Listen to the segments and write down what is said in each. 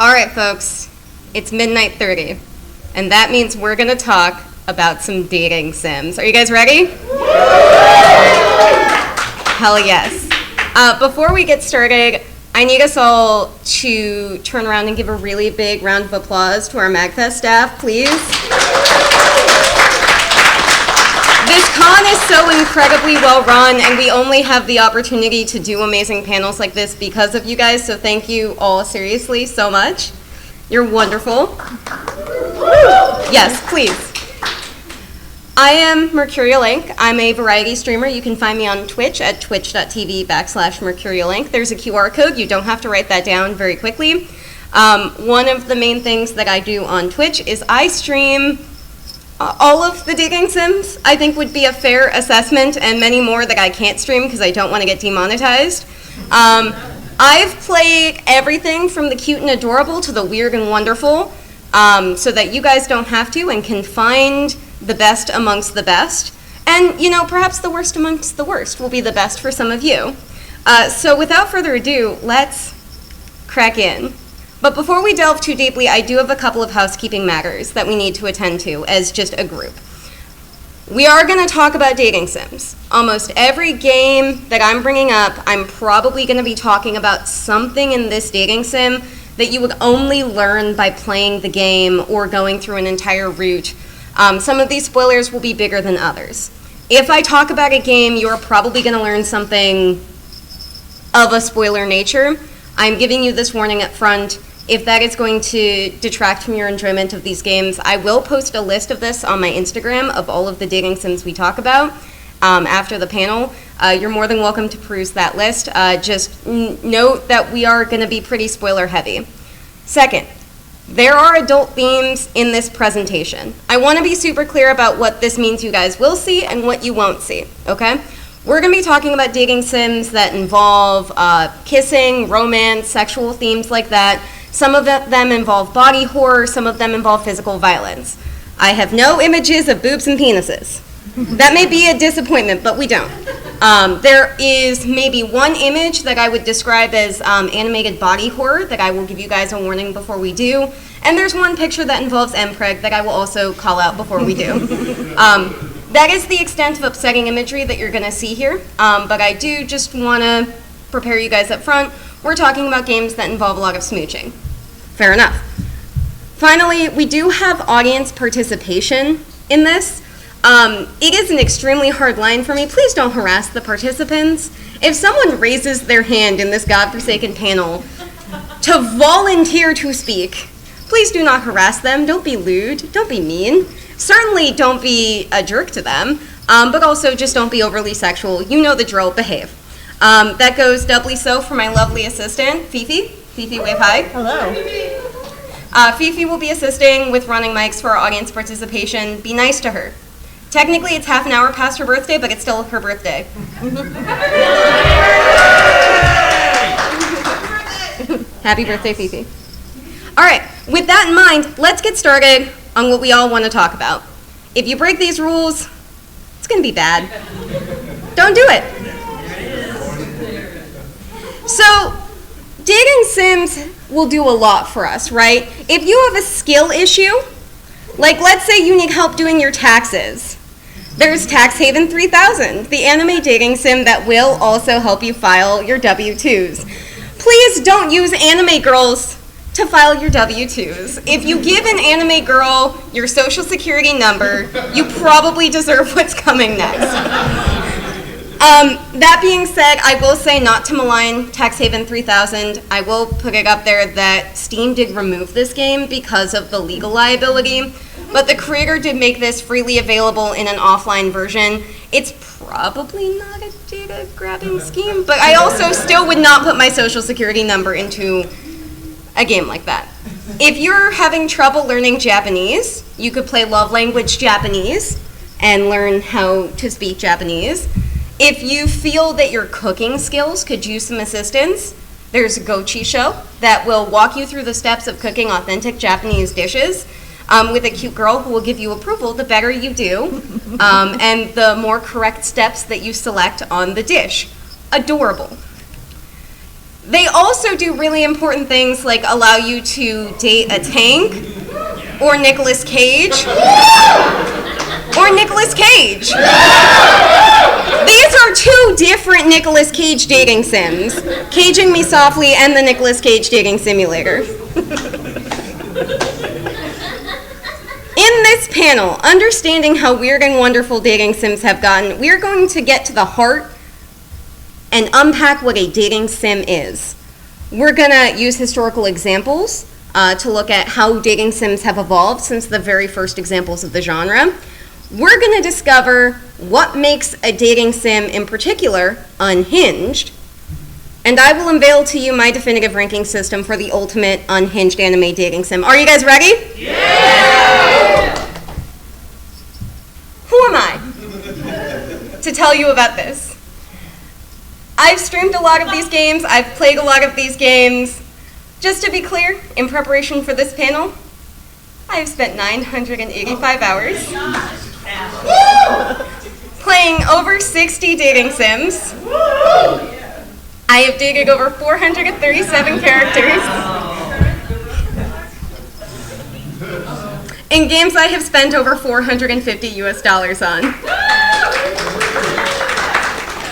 All right, folks, it's midnight 30, and that means we're going to talk about some dating sims. Are you guys ready? Hell yes. Before we get started, I need us all to turn around and give a really big round of applause to our MAGFest staff, please. This con is so incredibly well run, and we only have the opportunity to do amazing panels like this because of you guys, so thank you all seriously so much. You're wonderful. Yes, please. I am MercurialInK. I'm a variety streamer. You can find me on Twitch at twitch.tv/MercurialInK. There's a QR code. You don't have to write that down very quickly. One of the main things that I do on Twitch is I stream all of the dating sims, I think would be a fair assessment, and many more that I can't stream because I don't want to get demonetized. I've played everything from the cute and adorable to the weird and wonderful, so that you guys don't have to and can find the best amongst the best. And, you know, perhaps the worst amongst the worst will be the best for some of you. So without further ado, let's crack in. But before we delve too deeply, I do have a couple of housekeeping matters that we need to attend to as just a group. We are going to talk about dating sims. Almost every game that I'm bringing up, I'm probably going to be talking about something in this dating sim that you would only learn by playing the game or going through an entire route. Some of these spoilers will be bigger than others. If I talk about a game, you're probably going to learn something of a spoiler nature. I'm giving you this warning up front. If that is going to detract from your enjoyment of these games, I will post a list of this on my Instagram of all of the dating sims we talk about after the panel. You're more than welcome to peruse that list. Just note that we are going to be pretty spoiler heavy. Second, there are adult themes in this presentation. I want to be super clear about what this means you guys will see and what you won't see, okay? We're going to be talking about dating sims that involve kissing, romance, sexual themes like that. Some of them involve body horror, some of them involve physical violence. I have no images of boobs and penises. That may be a disappointment, but we don't. There is maybe one image that I would describe as animated body horror that I will give you guys a warning before we do. And there's one picture that involves MPreg that I will also call out before we do. That is the extent of upsetting imagery that you're going to see here. But I do just want to prepare you guys up front. We're talking about games that involve a lot of smooching. Fair enough. Finally, we do have audience participation in this. It is an extremely hard line for me. Please don't harass the participants. If someone raises their hand in this godforsaken panel to volunteer to speak, please do not harass them. Don't be lewd. Don't be mean. Certainly don't be a jerk to them, but also just don't be overly sexual. You know the drill. Behave. That goes doubly so for my lovely assistant, Fifi. Fifi, wave hi. Hello. Fifi will be assisting with running mics for our audience participation. Be nice to her. Technically, it's half an hour past her birthday, but it's still her birthday. Happy birthday, Fifi. All right, with that in mind, let's get started on what we all want to talk about. If you break these rules, it's going to be bad. Don't do it. So, dating sims will do a lot for us, right? If you have a skill issue, like let's say you need help doing your taxes, there's Tax Haven 3000, the anime dating sim that will also help you file your W-2s. Please don't use anime girls to file your W-2s. If you give an anime girl your social security number, you probably deserve what's coming next. That being said, I will say not to malign Tax Haven 3000. I will put it up there that Steam did remove this game because of the legal liability, but the creator did make this freely available in an offline version. It's probably not a data grabbing scheme, but I also still would not put my social security number into a game like that. If you're having trouble learning Japanese, you could play Love Language Japanese and learn how to speak Japanese. If you feel that your cooking skills could use some assistance, there's a Gochi show that will walk you through the steps of cooking authentic Japanese dishes with a cute girl who will give you approval the better you do and the more correct steps that you select on the dish. Adorable. They also do really important things like allow you to date a tank, or Nicolas Cage, or Nicolas Cage. These are two different Nicolas Cage dating sims, Caging Me Softly and the Nicolas Cage Dating Simulator. In this panel, understanding how weird and wonderful dating sims have gotten, we're going to get to the heart and unpack what a dating sim is. We're gonna use historical examples to look at how dating sims have evolved since the very first examples of the genre. We're gonna discover what makes a dating sim, in particular, unhinged. And I will unveil to you my definitive ranking system for the ultimate unhinged anime dating sim. Are you guys ready? Yeah! Who am I to tell you about this? I've streamed a lot of these games, I've played a lot of these games. Just to be clear, in preparation for this panel, I've spent 985 hours playing over 60 dating sims. I have dated over 437 characters. In games I have spent over $450 US on.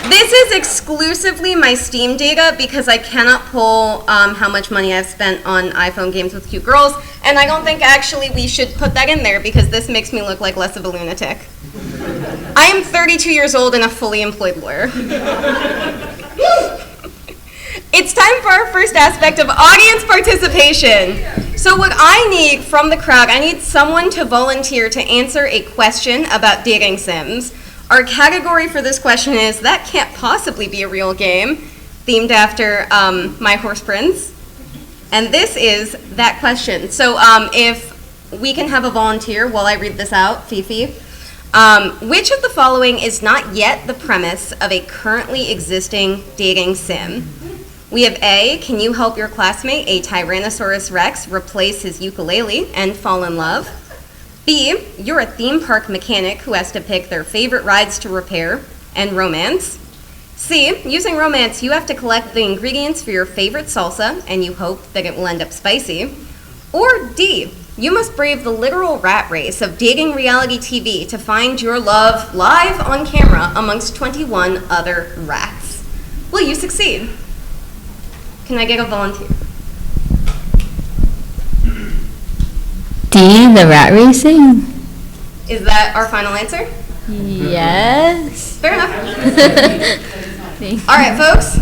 This is exclusively my Steam data because I cannot pull how much money I've spent on iPhone games with cute girls, and I don't think actually we should put that in there because this makes me look like less of a lunatic. I am 32 years old and a fully employed lawyer. It's time for our first aspect of audience participation. So what I need from the crowd, I need someone to volunteer to answer a question about dating sims. Our category for this question is, that can't possibly be a real game, themed after my horse Prince. And this is that question. So if we can have a volunteer while I read this out, Fifi. Which of the following is not yet the premise of a currently existing dating sim? We have A, can you help your classmate, a Tyrannosaurus Rex, replace his ukulele and fall in love? B, you're a theme park mechanic who has to pick their favorite rides to repair and romance. C, using romance, you have to collect the ingredients for your favorite salsa and you hope that it will end up spicy. Or D, you must brave the literal rat race of dating reality TV to find your love live on camera amongst 21 other rats. Will you succeed? Can I get a volunteer? D, the rat racing. Is that our final answer? Yes. Fair enough. All right, folks.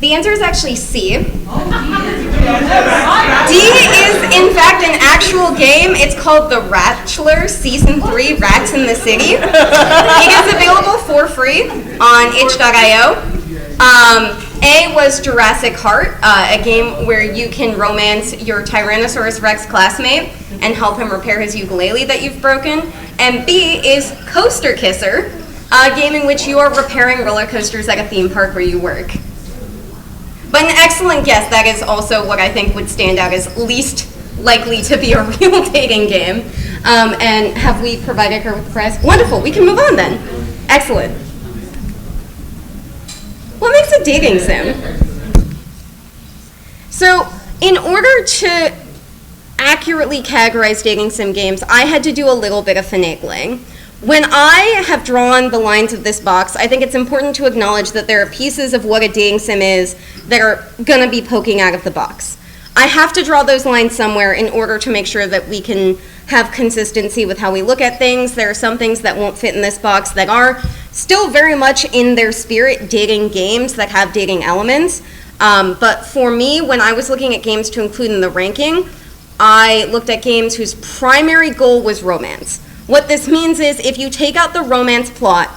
The answer is actually C. D is, in fact, an actual game. It's called The Ratchler Season 3, Rats in the City. It is available for free on itch.io. A was Jurassic Heart, a game where you can romance your Tyrannosaurus Rex classmate and help him repair his ukulele that you've broken. And B is Coaster Kisser, a game in which you are repairing roller coasters at a theme park where you work. But an excellent guess. That is also what I think would stand out as least likely to be a real dating game. And have we provided her with the prize? Wonderful, we can move on then. Excellent. What makes a dating sim? So, in order to accurately categorize dating sim games, I had to do a little bit of finagling. When I have drawn the lines of this box, I think it's important to acknowledge that there are pieces of what a dating sim is that are going to be poking out of the box. I have to draw those lines somewhere in order to make sure that we can have consistency with how we look at things. There are some things that won't fit in this box that are still very much in their spirit dating games that have dating elements. But for me, when I was looking at games to include in the ranking, I looked at games whose primary goal was romance. What this means is if you take out the romance plot,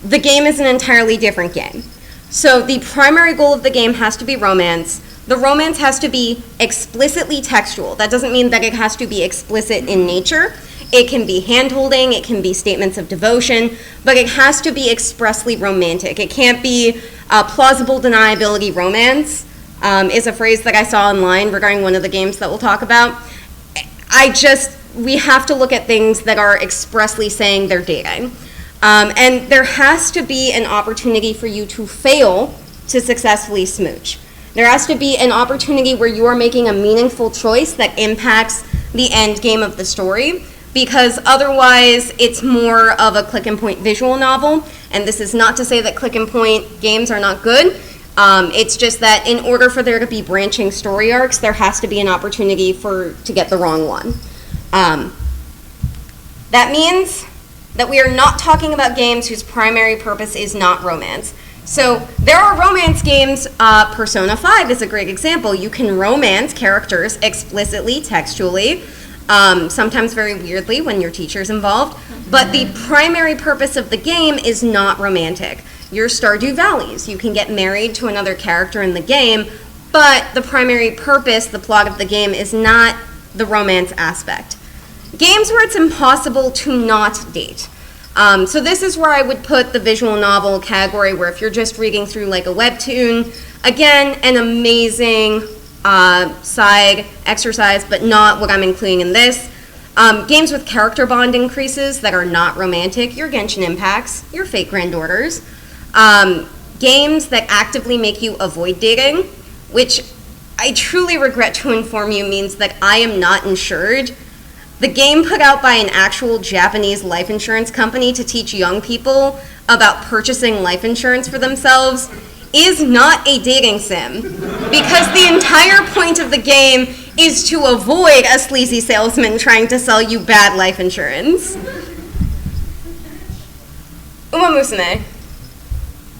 the game is an entirely different game. So the primary goal of the game has to be romance. The romance has to be explicitly textual. That doesn't mean that it has to be explicit in nature. It can be hand-holding, it can be statements of devotion, but it has to be expressly romantic. It can't be plausible deniability romance, is a phrase that I saw online regarding one of the games that we'll talk about. We have to look at things that are expressly saying they're dating. And there has to be an opportunity for you to fail to successfully smooch. There has to be an opportunity where you are making a meaningful choice that impacts the end game of the story, because otherwise it's more of a click and point visual novel. And this is not to say that click and point games are not good. It's just that in order for there to be branching story arcs, there has to be an opportunity to get the wrong one. That means that we are not talking about games whose primary purpose is not romance. So there are romance games. Persona 5 is a great example. You can romance characters explicitly, textually, sometimes very weirdly when your teacher's involved, but the primary purpose of the game is not romantic. Your Stardew Valleys, you can get married to another character in the game, but the primary purpose, the plot of the game, is not the romance aspect. Games where it's impossible to not date. So this is where I would put the visual novel category, where if you're just reading through like a webtoon, again, an amazing side exercise, but not what I'm including in this. Games with character bond increases that are not romantic, your Genshin Impacts, your Fate Grand Orders. Games that actively make you avoid dating, which I truly regret to inform you means that I am not insured. The game put out by an actual Japanese life insurance company to teach young people about purchasing life insurance for themselves is not a dating sim, because the entire point of the game is to avoid a sleazy salesman trying to sell you bad life insurance. Uma Musume.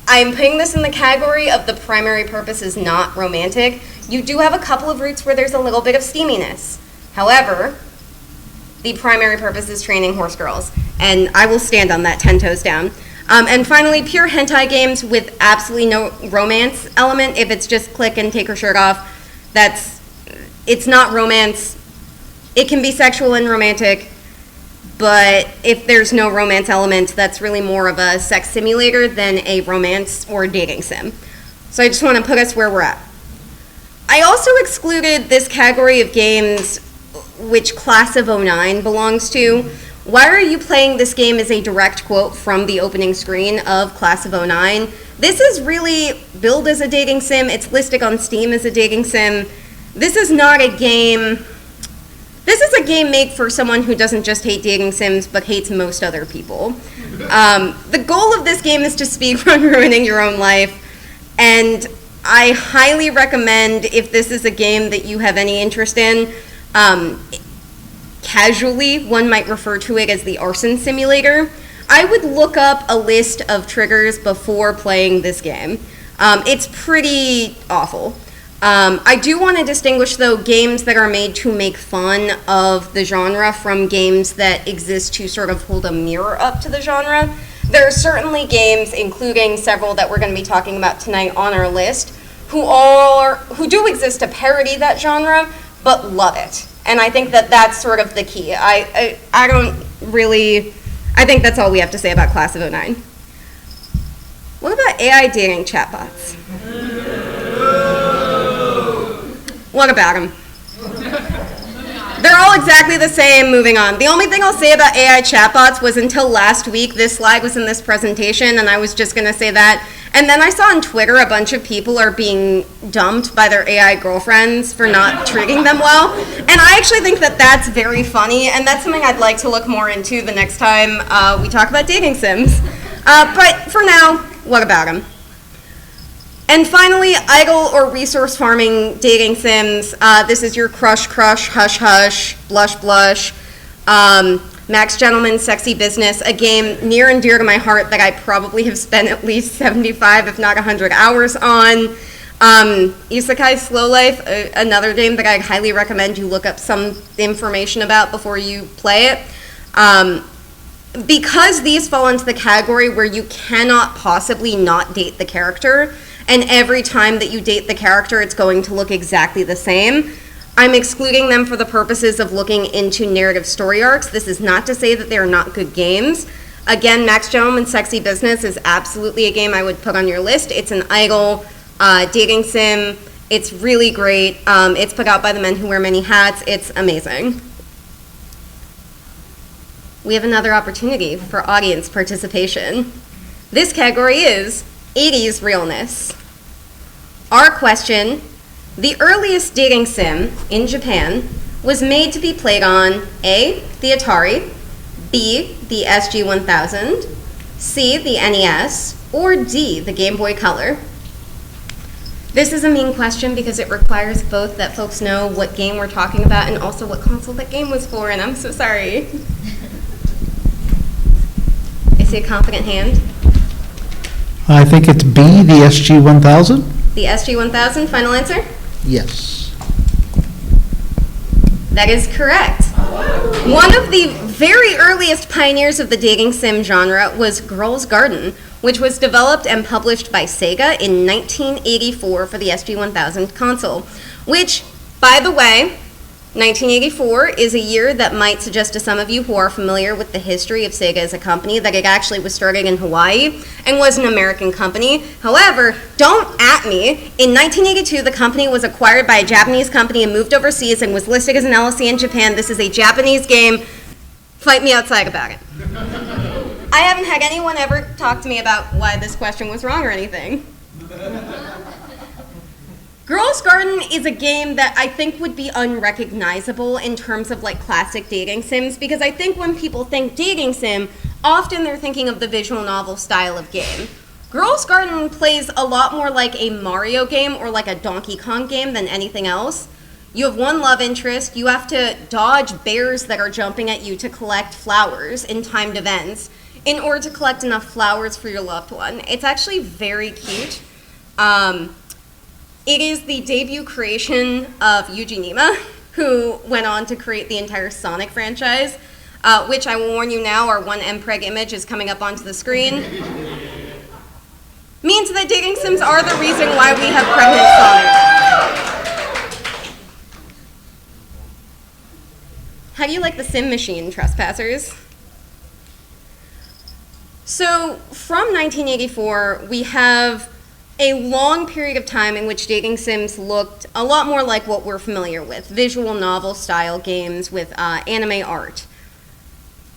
I am putting this in the category of the primary purpose is not romantic. You do have a couple of routes where there's a little bit of steaminess. However, the primary purpose is training horse girls, and I will stand on that 10 toes down. And finally, pure hentai games with absolutely no romance element. If it's just click and take her shirt off, it's not romance. It can be sexual and romantic, but if there's no romance element, that's really more of a sex simulator than a romance or dating sim. So I just want to put us where we're at. I also excluded this category of games which Class of 09 belongs to. Why are you playing this game is a direct quote from the opening screen of Class of 09. This is really billed as a dating sim. It's listed on Steam as a dating sim. This is not a game. This is a game made for someone who doesn't just hate dating sims, but hates most other people. The goal of this game is to speedrun ruining your own life, and I highly recommend, if this is a game that you have any interest in, casually, one might refer to it as the arson simulator. I would look up a list of triggers before playing this game. It's pretty awful. I do want to distinguish, though, games that are made to make fun of the genre from games that exist to sort of hold a mirror up to the genre. There are certainly games, including several that we're going to be talking about tonight on our list, who do exist to parody that genre, but love it. And I think that that's sort of the key. I think that's all we have to say about Class of 09. What about AI dating chatbots? What about them? They're all exactly the same. Moving on. The only thing I'll say about AI chatbots was until last week, this slide was in this presentation, and I was just going to say that. And then I saw on Twitter a bunch of people are being dumped by their AI girlfriends for not treating them well. And I actually think that that's very funny, and that's something I'd like to look more into the next time we talk about dating sims. But for now, what about them? And finally, idle or resource farming dating sims. This is your Crush, Hush Hush, Blush Blush, Max Gentleman, Sexy Business, a game near and dear to my heart that I probably have spent at least 75, if not 100 hours on. Isekai Slow Life, another game that I highly recommend you look up some information about before you play it. Because these fall into the category where you cannot possibly not date the character, and every time that you date the character, it's going to look exactly the same, I'm excluding them for the purposes of looking into narrative story arcs. This is not to say that they are not good games. Again, Max Gentleman Sexy Business is absolutely a game I would put on your list. It's an idle dating sim. It's really great. It's put out by the men who wear many hats. It's amazing. We have another opportunity for audience participation. This category is 80s realness. Our question: the earliest dating sim in Japan was made to be played on A, the Atari, B, the SG-1000, C, the NES, or D, the Game Boy Color. This is a mean question because it requires both that folks know what game we're talking about and also what console that game was for, and I'm so sorry. I see a confident hand. I think it's B, the SG-1000. The SG-1000, final answer? Yes. That is correct. One of the very earliest pioneers of the dating sim genre was Girls' Garden, which was developed and published by Sega in 1984 for the SG-1000 console, which, by the way, 1984 is a year that might suggest to some of you who are familiar with the history of Sega as a company that it actually was started in Hawaii and was an American company. However, don't at me. In 1982, the company was acquired by a Japanese company and moved overseas and was listed as an LLC in Japan. This is a Japanese game. Fight me outside about it. I haven't had anyone ever talk to me about why this question was wrong or anything. Girls' Garden is a game that I think would be unrecognizable in terms of like classic dating sims, because I think when people think dating sim, often they're thinking of the visual novel style of game. Girls' Garden plays a lot more like a Mario game or like a Donkey Kong game than anything else. You have one love interest, you have to dodge bears that are jumping at you to collect flowers in timed events in order to collect enough flowers for your loved one. It's actually very cute. It is the debut creation of Yuji Nima, who went on to create the entire Sonic franchise, which I will warn you now, our one MPreg image is coming up onto the screen. Means that dating sims are the reason why we have pregnant Sonic. How do you like the sim machine, trespassers? So from 1984, we have a long period of time in which dating sims looked a lot more like what we're familiar with, visual novel style games with anime art.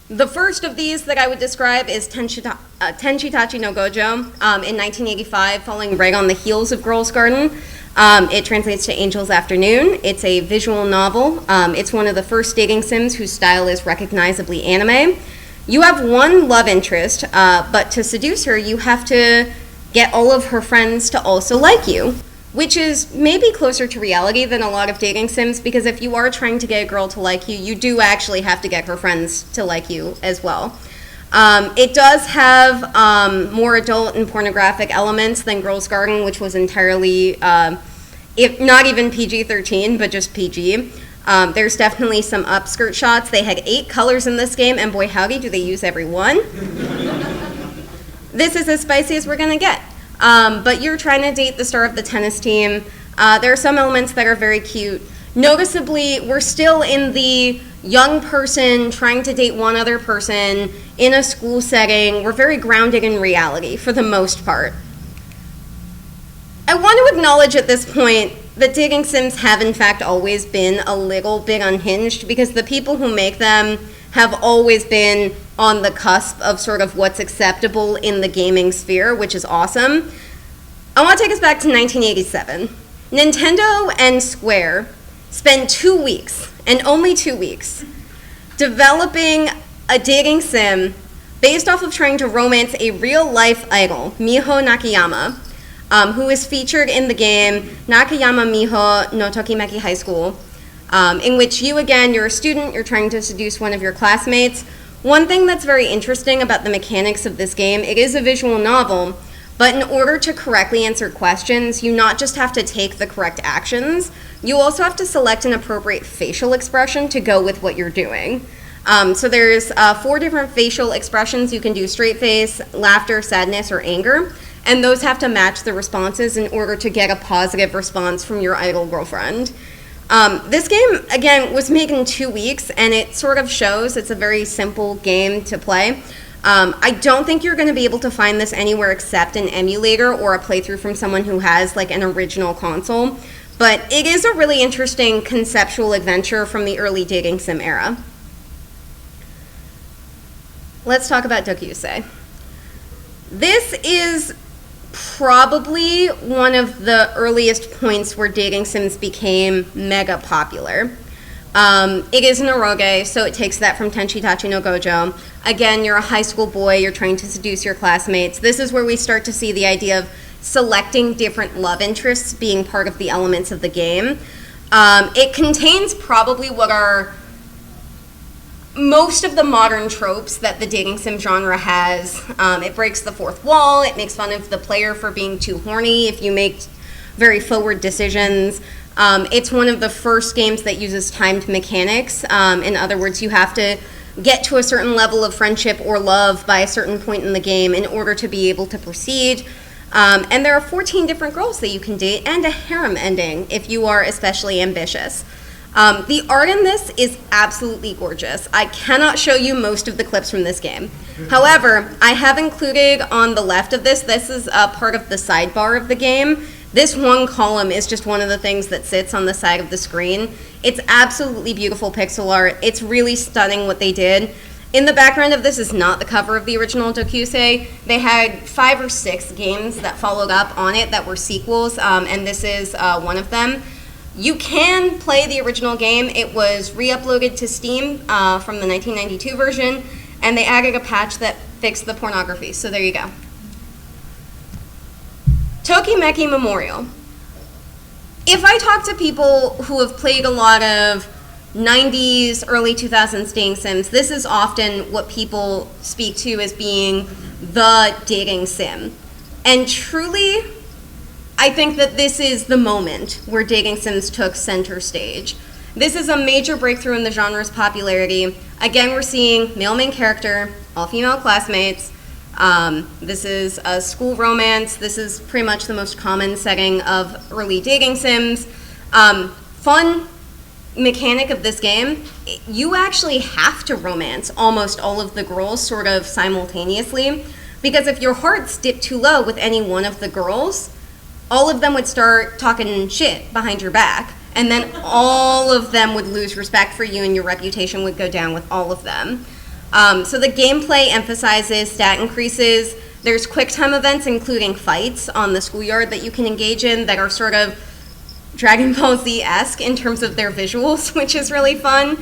The first of these that I would describe is Tenshitachi no Gojo in 1985, following right on the heels of Girls' Garden. It translates to Angel's Afternoon. It's a visual novel. It's one of the first dating sims whose style is recognizably anime. You have one love interest, but to seduce her, you have to get all of her friends to also like you, which is maybe closer to reality than a lot of dating sims, because if you are trying to get a girl to like you, you do actually have to get her friends to like you as well. It does have more adult and pornographic elements than Girls' Garden, which was entirely, if not even PG-13, but just PG. There's definitely some upskirt shots. They had 8 colors in this game, and boy howdy, do they use every one. This is as spicy as we're gonna get. But you're trying to date the star of the tennis team. There are some elements that are very cute. Noticeably, we're still in the young person trying to date one other person in a school setting. We're very grounded in reality for the most part. I want to acknowledge at this point that dating sims have in fact always been a little bit unhinged, because the people who make them have always been on the cusp of sort of what's acceptable in the gaming sphere, which is awesome. I want to take us back to 1987. Nintendo and Square spent 2 weeks, and only 2 weeks, developing a dating sim based off of trying to romance a real-life idol, Miho Nakayama, who is featured in the game Nakayama Miho no Tokimeki High School, in which you, again, you're a student, you're trying to seduce one of your classmates. One thing that's very interesting about the mechanics of this game, it is a visual novel, but in order to correctly answer questions, you not just have to take the correct actions, you also have to select an appropriate facial expression to go with what you're doing. So there's 4 different facial expressions. You can do straight face, laughter, sadness, or anger, and those have to match the responses in order to get a positive response from your idol girlfriend. This game, again, was made in 2 weeks, and it sort of shows it's a very simple game to play. I don't think you're going to be able to find this anywhere except an emulator or a playthrough from someone who has like an original console, but it is a really interesting conceptual adventure from the early dating sim era. Let's talk about Doki Doki. This is probably one of the earliest points where dating sims became mega popular. It is an eroge, so it takes that from Tenchi no Gojo. Again, you're a high school boy, you're trying to seduce your classmates. This is where we start to see the idea of selecting different love interests being part of the elements of the game. It contains probably what are most of the modern tropes that the dating sim genre has. It breaks the fourth wall, it makes fun of the player for being too horny if you make very forward decisions. It's one of the first games that uses timed mechanics. In other words, you have to get to a certain level of friendship or love by a certain point in the game in order to be able to proceed. And there are 14 different girls that you can date and a harem ending if you are especially ambitious. The art in this is absolutely gorgeous. I cannot show you most of the clips from this game. However, I have included on the left of this is a part of the sidebar of the game. This one column is just one of the things that sits on the side of the screen. It's absolutely beautiful pixel art. It's really stunning what they did. In the background of this is not the cover of the original Dokusei. They had 5 or 6 games that followed up on it that were sequels, and this is one of them. You can play the original game. It was re-uploaded to Steam from the 1992 version, and they added a patch that fixed the pornography, so there you go. Tokimeki Memorial. If I talk to people who have played a lot of 90s, early 2000s dating sims, this is often what people speak to as being the dating sim. And truly, I think that this is the moment where dating sims took center stage. This is a major breakthrough in the genre's popularity. Again, we're seeing male main character, all female classmates. This is a school romance. This is pretty much the most common setting of early dating sims. Fun mechanic of this game, you actually have to romance almost all of the girls sort of simultaneously, because if your hearts dip too low with any one of the girls, all of them would start talking shit behind your back, and then all of them would lose respect for you and your reputation would go down with all of them. So the gameplay emphasizes stat increases. There's quick time events, including fights on the schoolyard that you can engage in that are sort of Dragon Ball Z-esque in terms of their visuals, which is really fun.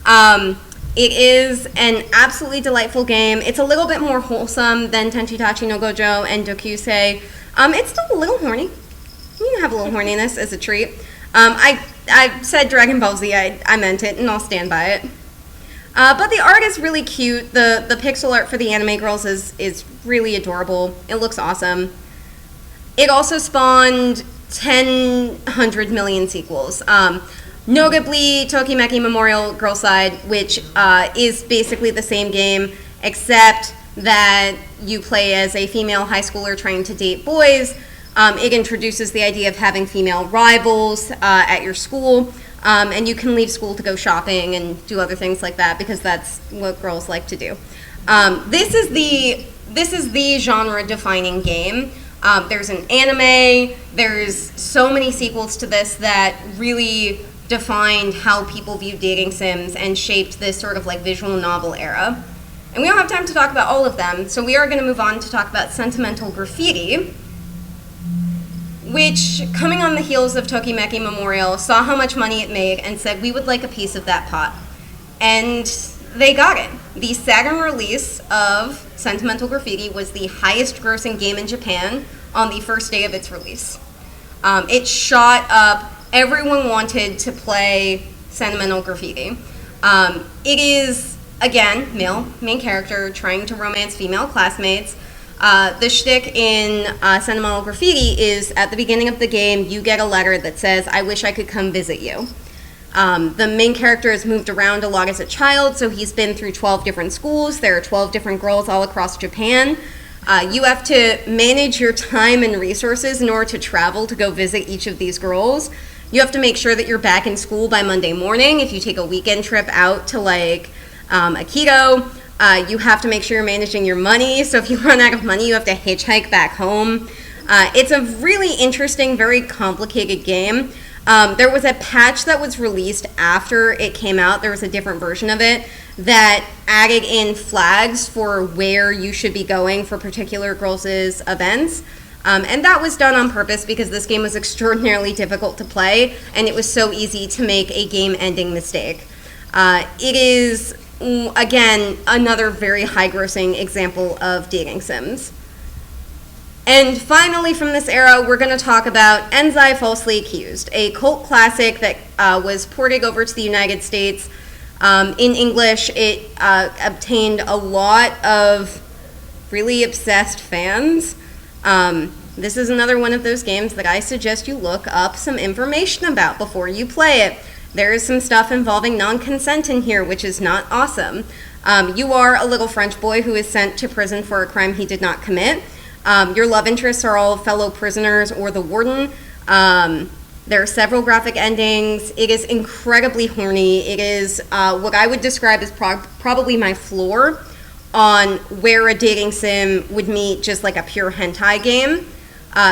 It is an absolutely delightful game. It's a little bit more wholesome than Tenchi no Gojo and Dokusei. It's still a little horny. You can have a little horniness as a treat. I said Dragon Ball Z, I meant it, and I'll stand by it. But the art is really cute. The pixel art for the anime girls is really adorable. It looks awesome. It also spawned 100 million sequels. Notably, Tokimeki Memorial Girl Side, which is basically the same game, except that you play as a female high schooler trying to date boys. It introduces the idea of having female rivals at your school, and you can leave school to go shopping and do other things like that because that's what girls like to do. This is the genre-defining game. There's an anime. There's so many sequels to this that really defined how people view dating sims and shaped this sort of like visual novel era. And we don't have time to talk about all of them, so we are going to move on to talk about Sentimental Graffiti, which, coming on the heels of Tokimeki Memorial, saw how much money it made and said, we would like a piece of that pot. And they got it. The Saturn release of Sentimental Graffiti was the highest grossing game in Japan on the first day of its release. It shot up. Everyone wanted to play Sentimental Graffiti. It is, again, male main character trying to romance female classmates. The shtick in Sentimental Graffiti is at the beginning of the game, you get a letter that says, I wish I could come visit you. The main character has moved around a lot as a child, so he's been through 12 different schools. There are 12 different girls all across Japan. You have to manage your time and resources in order to travel to go visit each of these girls. You have to make sure that you're back in school by Monday morning. If you take a weekend trip out to like Aikido, you have to make sure you're managing your money. So if you run out of money, you have to hitchhike back home. It's a really interesting, very complicated game. There was a patch that was released after it came out. There was a different version of it that added in flags for where you should be going for particular girls' events. And that was done on purpose because this game was extraordinarily difficult to play, and it was so easy to make a game-ending mistake. It is, again, another very high-grossing example of dating sims. And finally, from this era, we're going to talk about Enzai Falsely Accused, a cult classic that was ported over to the United States. In English, it obtained a lot of really obsessed fans. This is another one of those games that I suggest you look up some information about before you play it. There is some stuff involving non-consent in here, which is not awesome. You are a little French boy who is sent to prison for a crime he did not commit. Your love interests are all fellow prisoners or the warden. There are several graphic endings. It is incredibly horny. It is what I would describe as probably my floor on where a dating sim would meet just like a pure hentai game.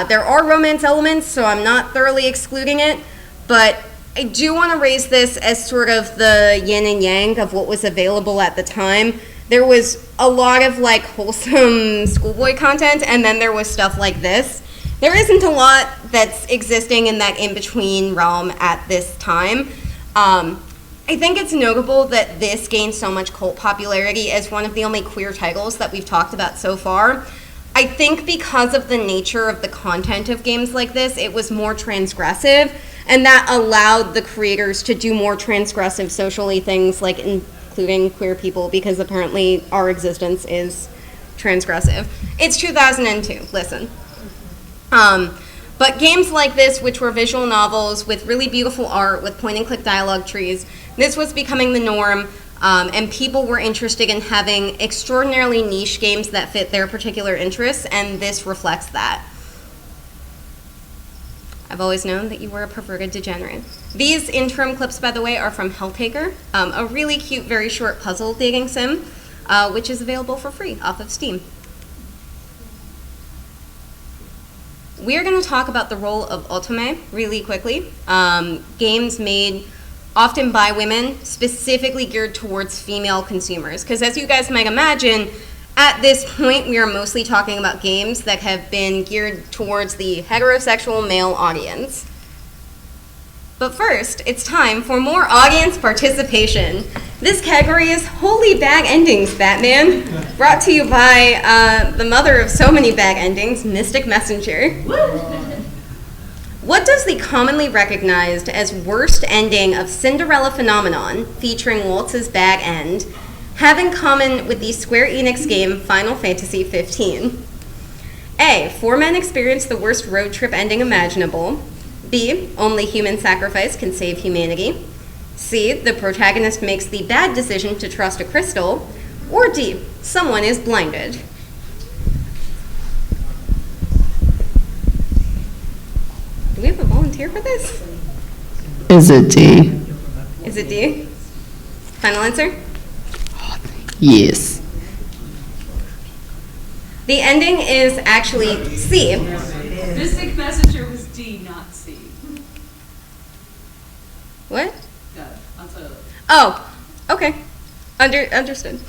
There are romance elements, so I'm not thoroughly excluding it, but I do want to raise this as sort of the yin and yang of what was available at the time. There was a lot of like wholesome schoolboy content, and then there was stuff like this. There isn't a lot that's existing in that in-between realm at this time. I think it's notable that this gained so much cult popularity as one of the only queer titles that we've talked about so far. I think because of the nature of the content of games like this, it was more transgressive, and that allowed the creators to do more transgressive socially things like including queer people, because apparently our existence is transgressive. It's 2002, listen. But games like this, which were visual novels with really beautiful art, with point-and-click dialogue trees, this was becoming the norm, and people were interested in having extraordinarily niche games that fit their particular interests, and this reflects that. I've always known that you were a perverted degenerate. These interim clips, by the way, are from Helltaker, a really cute, very short puzzle dating sim, which is available for free off of Steam. We are going to talk about the role of otome really quickly. Games made often by women, specifically geared towards female consumers. Because as you guys might imagine, at this point, we are mostly talking about games that have been geared towards the heterosexual male audience. But first, it's time for more audience participation. This category is Holy Bag Endings, Batman, brought to you by the mother of so many bag endings, Mystic Messenger. What does the commonly recognized as worst ending of Cinderella Phenomenon, featuring Waltz's bag end, have in common with the Square Enix game Final Fantasy XV? A, 4 men experience the worst road trip ending imaginable. B, only human sacrifice can save humanity. C, the protagonist makes the bad decision to trust a crystal. Or D, someone is blinded. Do we have a volunteer for this? Is it D? Is it D? Final answer? Yes. The ending is actually C. Mystic Messenger was D, not C. What? No, I'll tell you. Oh, okay. Understood.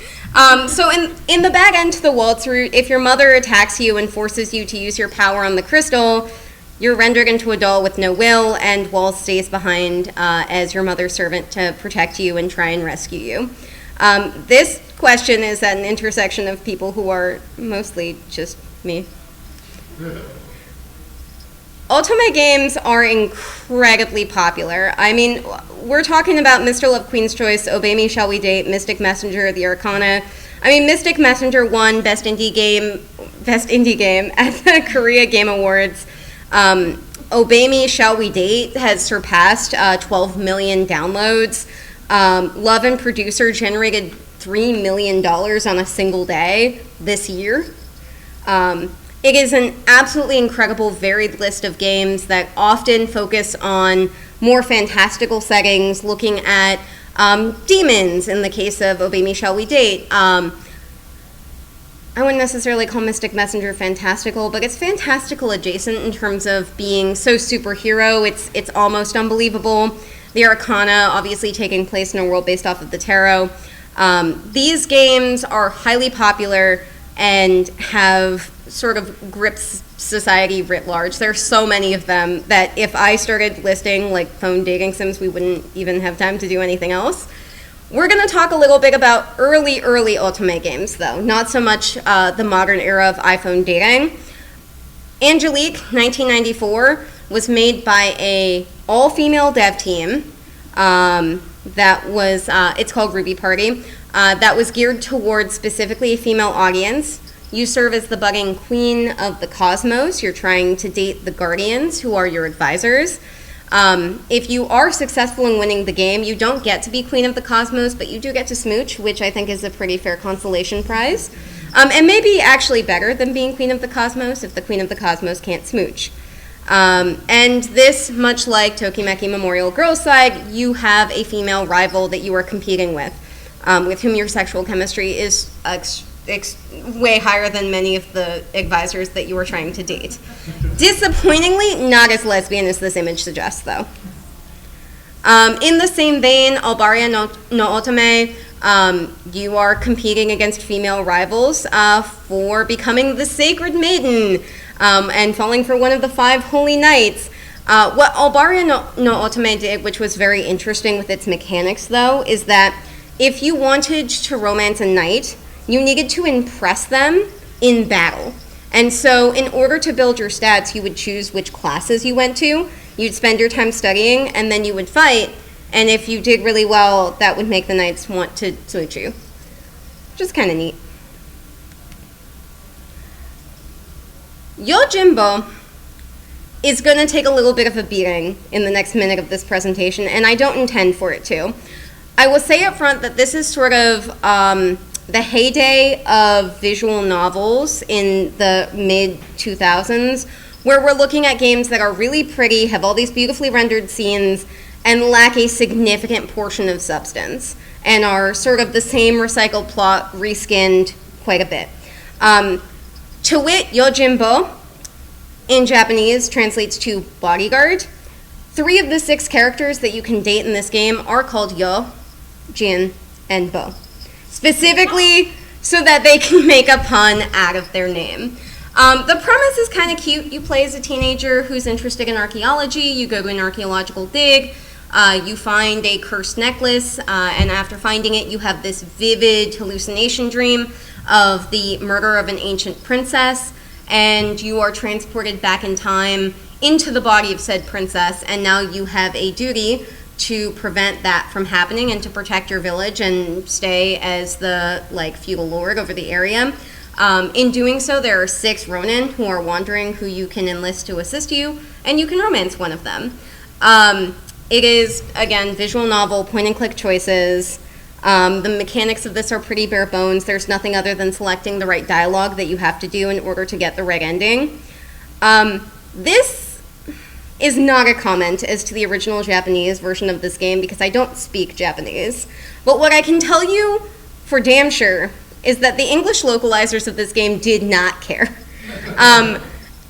So in the bag end to the waltz route, if your mother attacks you and forces you to use your power on the crystal, you're rendered into a doll with no will, and Waltz stays behind as your mother's servant to protect you and try and rescue you. This question is at an intersection of people who are mostly just me. Otome games are incredibly popular. I mean, we're talking about Mr. Love Queen's Choice, Obey Me Shall We Date, Mystic Messenger, The Arcana. I mean, Mystic Messenger won Best Indie Game at the Korea Game Awards. Obey Me Shall We Date has surpassed 12 million downloads. Love and Producer generated $3 million on a single day this year. It is an absolutely incredible, varied list of games that often focus on more fantastical settings, looking at demons in the case of Obey Me Shall We Date. I wouldn't necessarily call Mystic Messenger fantastical, but it's fantastical adjacent in terms of being so superhero. It's almost unbelievable. The Arcana, obviously taking place in a world based off of the tarot. These games are highly popular and have sort of grips society writ large. There's so many of them that if I started listing like phone dating sims, we wouldn't even have time to do anything else. We're going to talk a little bit about early Ultimate games, though, not so much the modern era of iPhone dating. Angelique, 1994, was made by a all-female dev team that was, it's called Ruby Party, that was geared towards specifically a female audience. You serve as the budding queen of the cosmos. You're trying to date the guardians, who are your advisors. If you are successful in winning the game, you don't get to be queen of the cosmos, but you do get to smooch, which I think is a pretty fair consolation prize. And maybe actually better than being queen of the cosmos if the queen of the cosmos can't smooch. And this, much like Tokimeki Memorial Girls Side, you have a female rival that you are competing with whom your sexual chemistry is way higher than many of the advisors that you were trying to date. Disappointingly, not as lesbian as this image suggests, though. In the same vein, Albaria no Otome, you are competing against female rivals for becoming the sacred maiden and falling for one of the 5 holy knights. What Albaria no Otome did, which was very interesting with its mechanics, though, is that if you wanted to romance a knight, you needed to impress them in battle. And so in order to build your stats, you would choose which classes you went to, you'd spend your time studying, and then you would fight, and if you did really well, that would make the knights want to salute you. Which is kind of neat. Yojimbo is going to take a little bit of a beating in the next minute of this presentation, and I don't intend for it to. I will say up front that this is sort of the heyday of visual novels in the mid-2000s, where we're looking at games that are really pretty, have all these beautifully rendered scenes, and lack a significant portion of substance, and are sort of the same recycled plot, reskinned quite a bit. To wit, Yojimbo, in Japanese, translates to bodyguard. 3 of the 6 characters that you can date in this game are called Yo, Jin, and Bo, specifically so that they can make a pun out of their name. The premise is kind of cute. You play as a teenager who's interested in archaeology. You go to an archaeological dig. You find a cursed necklace, and after finding it, you have this vivid hallucination dream of the murder of an ancient princess, and you are transported back in time into the body of said princess, and now you have a duty to prevent that from happening and to protect your village and stay as the feudal lord over the area. In doing so, there are 6 ronin who are wandering who you can enlist to assist you, and you can romance one of them. It is, again, visual novel, point-and-click choices. The mechanics of this are pretty bare bones. There's nothing other than selecting the right dialogue that you have to do in order to get the right ending. This is not a comment as to the original Japanese version of this game because I don't speak Japanese. But what I can tell you for damn sure is that the English localizers of this game did not care.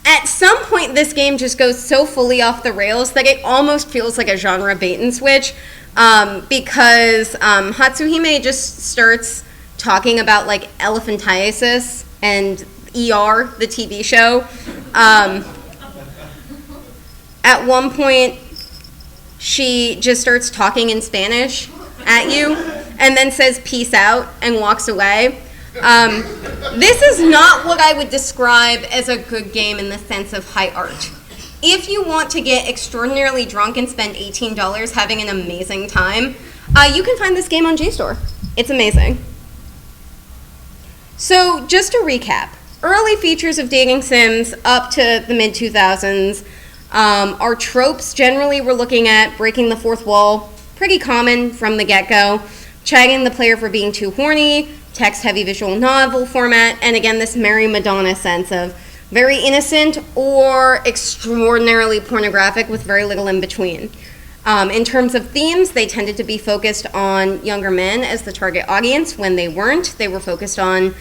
At some point, this game just goes so fully off the rails that it almost feels like a genre bait and switch because Hatsuhime just starts talking about elephantiasis and ER, the TV show. At one point, she just starts talking in Spanish at you and then says peace out and walks away. This is not what I would describe as a good game in the sense of high art. If you want to get extraordinarily drunk and spend $18 having an amazing time, you can find this game on JSTOR. It's amazing. So just to recap, early features of dating sims up to the mid-2000s are tropes. Generally, we're looking at breaking the fourth wall, pretty common from the get-go, chiding the player for being too horny, text-heavy visual novel format, and again, this Mary Madonna sense of very innocent or extraordinarily pornographic with very little in between. In terms of themes, they tended to be focused on younger men as the target audience. When they weren't, they were focused on,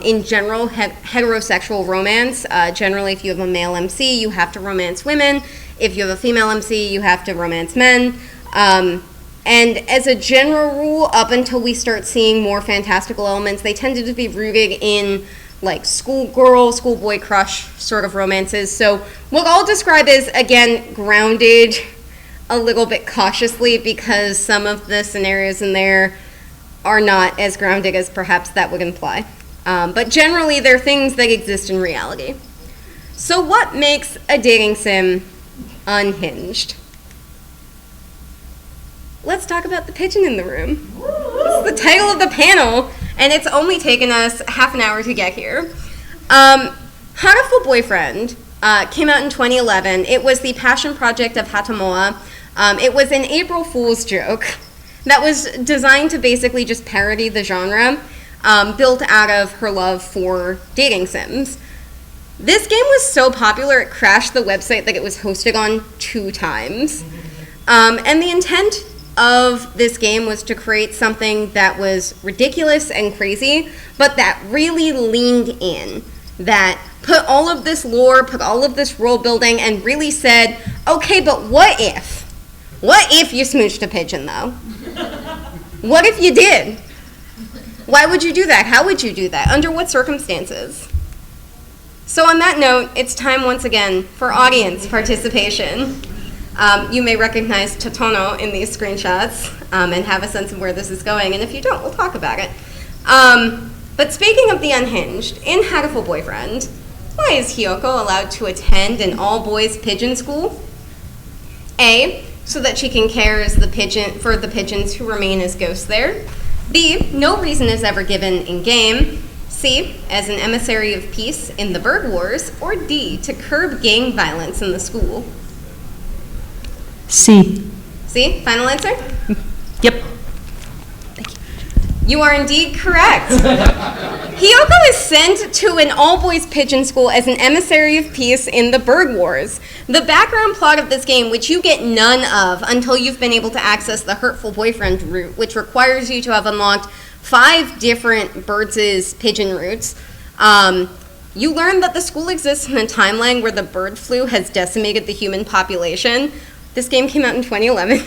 in general, heterosexual romance. Generally, if you have a male MC, you have to romance women. If you have a female MC, you have to romance men. And as a general rule, up until we start seeing more fantastical elements, they tended to be rooted in like schoolgirl, schoolboy crush sort of romances. So what I'll describe is, again, grounded a little bit cautiously because some of the scenarios in there are not as grounded as perhaps that would imply. But generally, they're things that exist in reality. So what makes a dating sim unhinged? Let's talk about the pigeon in the room. This is the title of the panel, and it's only taken us half an hour to get here. Hatoful Boyfriend came out in 2011. It was the passion project of Hatamoa. It was an April Fool's joke that was designed to basically just parody the genre, built out of her love for dating sims. This game was so popular it crashed the website that it was hosted on 2 times. And the intent of this game was to create something that was ridiculous and crazy, but that really leaned in, that put all of this lore, put all of this world building, and really said, okay, but what if? What if you smooched a pigeon, though? What if you did? Why would you do that? How would you do that? Under what circumstances? So on that note, it's time once again for audience participation. You may recognize Totono in these screenshots and have a sense of where this is going, and if you don't, we'll talk about it. But speaking of the unhinged, in Hatoful Boyfriend, why is Hiyoko allowed to attend an all-boys pigeon school? A, so that she can care as for the pigeons who remain as ghosts there. B, no reason is ever given in-game. C, as an emissary of peace in the bird wars. Or D, to curb gang violence in the school. C. C, final answer? Yep. You are indeed correct. Hiyoko is sent to an all-boys pigeon school as an emissary of peace in the Bird Wars. The background plot of this game, which you get none of until you've been able to access the Hurtful Boyfriend route, which requires you to have unlocked 5 different birds' pigeon routes. You learn that the school exists in a timeline where the bird flu has decimated the human population. This game came out in 2011.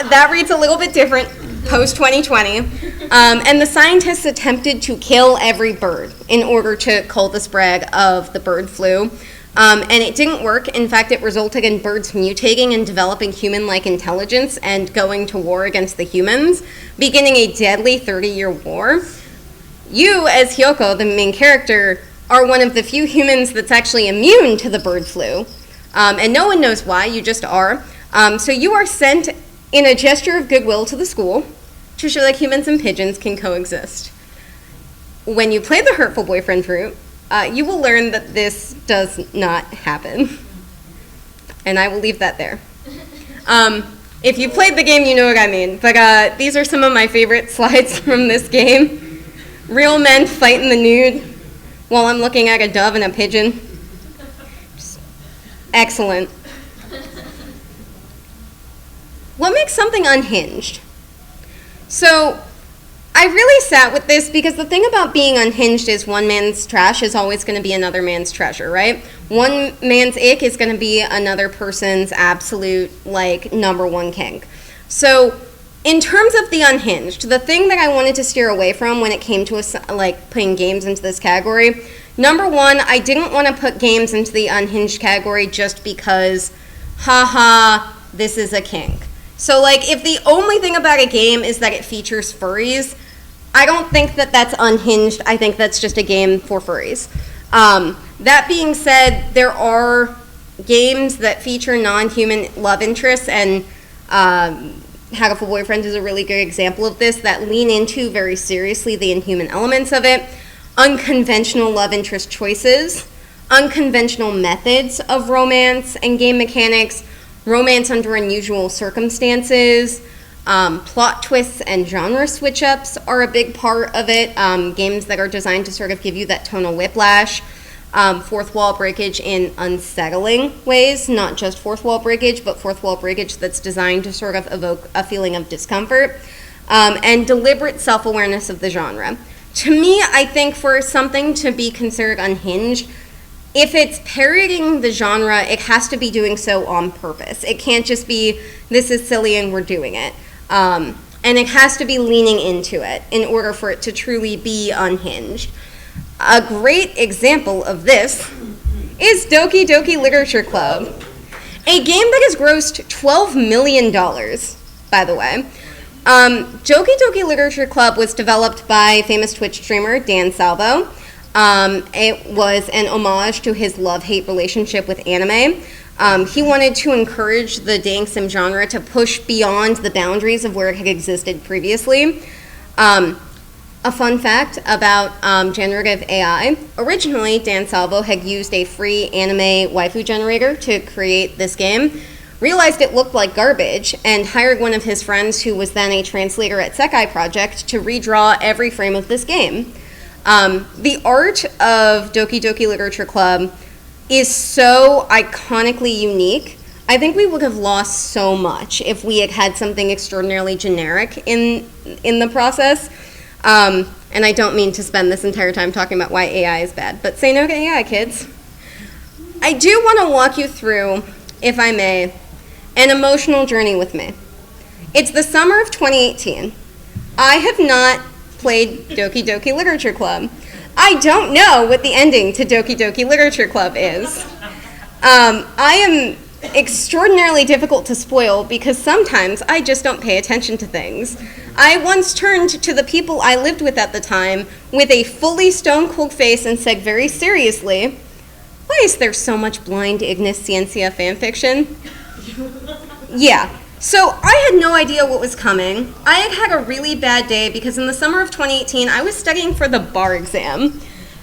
That reads a little bit different, post-2020. And the scientists attempted to kill every bird in order to cull the spread of the bird flu. And it didn't work. In fact, it resulted in birds mutating and developing human-like intelligence and going to war against the humans, beginning a deadly 30-year war. You, as Hiyoko, the main character, are one of the few humans that's actually immune to the bird flu. And no one knows why, you just are. So you are sent in a gesture of goodwill to the school to show that humans and pigeons can coexist. When you play the Hurtful Boyfriend route, you will learn that this does not happen. And I will leave that there. If you played the game, you know what I mean. But these are some of my favorite slides from this game. Real men fight in the nude while I'm looking at a dove and a pigeon. Excellent. What makes something unhinged? So I really sat with this because the thing about being unhinged is one man's trash is always going to be another man's treasure, right? One man's ick is going to be another person's absolute, #1 kink. So in terms of the unhinged, the thing that I wanted to steer away from when it came to putting games into this category, number 1, I didn't want to put games into the unhinged category just because, haha, this is a kink. So if the only thing about a game is that it features furries, I don't think that that's unhinged. I think that's just a game for furries. That being said, there are games that feature non-human love interests, and Hatoful Boyfriend is a really good example of this, that lean into very seriously the inhuman elements of it. Unconventional love interest choices, unconventional methods of romance and game mechanics, romance under unusual circumstances, plot twists and genre switch-ups are a big part of it. Games that are designed to sort of give you that tonal whiplash, fourth wall breakage in unsettling ways, not just fourth wall breakage, but fourth wall breakage that's designed to sort of evoke a feeling of discomfort, and deliberate self-awareness of the genre. To me, I think for something to be considered unhinged, if it's parodying the genre, it has to be doing so on purpose. It can't just be, this is silly and we're doing it. And it has to be leaning into it in order for it to truly be unhinged. A great example of this is Doki Doki Literature Club, a game that has grossed $12 million, by the way. Doki Doki Literature Club was developed by famous Twitch streamer Dan Salvo. It was an homage to his love-hate relationship with anime. He wanted to encourage the dating sim genre to push beyond the boundaries of where it had existed previously. A fun fact about generative AI, originally Dan Salvo had used a free anime waifu generator to create this game, realized it looked like garbage, and hired one of his friends who was then a translator at Sekai Project to redraw every frame of this game. The art of Doki Doki Literature Club is so iconically unique. I think we would have lost so much if we had had something extraordinarily generic in the process. And I don't mean to spend this entire time talking about why AI is bad, but say no to AI, kids. I do want to walk you through, if I may, an emotional journey with me. It's the summer of 2018. I have not played Doki Doki Literature Club. I don't know what the ending to Doki Doki Literature Club is. I am extraordinarily difficult to spoil because sometimes I just don't pay attention to things. I once turned to the people I lived with at the time with a fully stone-cold face and said very seriously, "Why is there so much blind Ignis Scientia fanfiction?" Yeah, so I had no idea what was coming. I had had a really bad day because in the summer of 2018, I was studying for the bar exam.